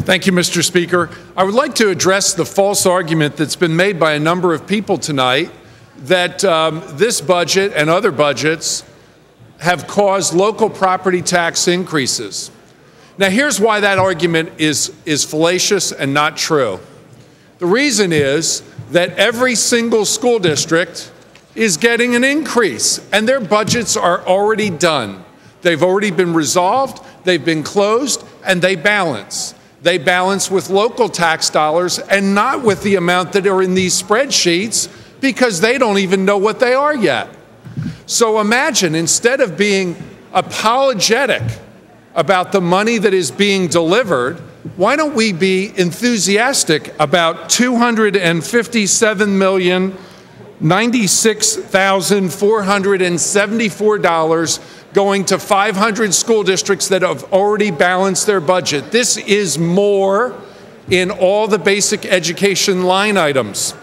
Thank you, Mr. Speaker. I would like to address the false argument that's been made by a number of people tonight that this budget and other budgets have caused local property tax increases. Now, here's why that argument is fallacious and not true. The reason is that every single school district is getting an increase, and their budgets are already done. They've already been resolved, they've been closed, and they balance. They balance with local tax dollars and not with the amount that are in these spreadsheets because they don't even know what they are yet. So imagine, instead of being apologetic about the money that is being delivered, why don't we be enthusiastic about $257,096,474 going to 500 school districts that have already balanced their budget. This is more in all the basic education line items.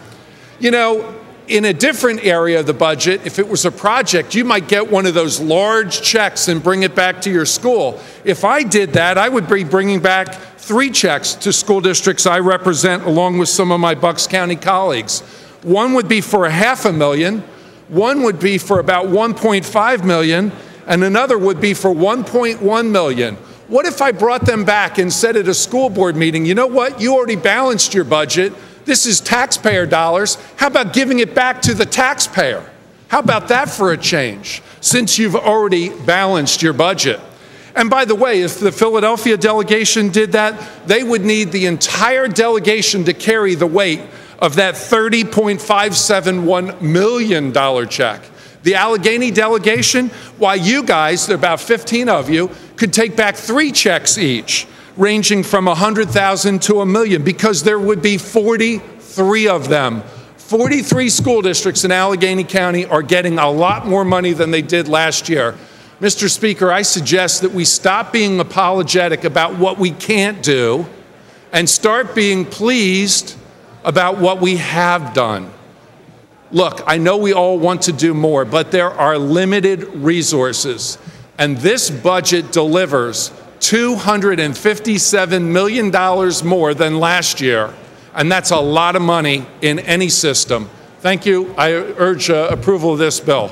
You know, in a different area of the budget, if it was a project, you might get one of those large checks and bring it back to your school. If I did that, I would be bringing back 3 checks to school districts I represent along with some of my Bucks County colleagues. One would be for $500,000, one would be for about $1.5 million, and another would be for $1.1 million. What if I brought them back and said at a school board meeting, you know what, you already balanced your budget, this is taxpayer dollars, how about giving it back to the taxpayer? How about that for a change, since you've already balanced your budget? And by the way, if the Philadelphia delegation did that, they would need the entire delegation to carry the weight of that $30.571 million check. The Allegheny delegation, why you guys, about 15 of you, could take back 3 checks each, ranging from $100,000 to $1 million, because there would be 43 of them. 43 school districts in Allegheny County are getting a lot more money than they did last year. Mr. Speaker, I suggest that we stop being apologetic about what we can't do and start being pleased about what we have done. Look, I know we all want to do more, but there are limited resources, and this budget delivers $257 million more than last year, and that's a lot of money in any system. Thank you. I urge approval of this bill.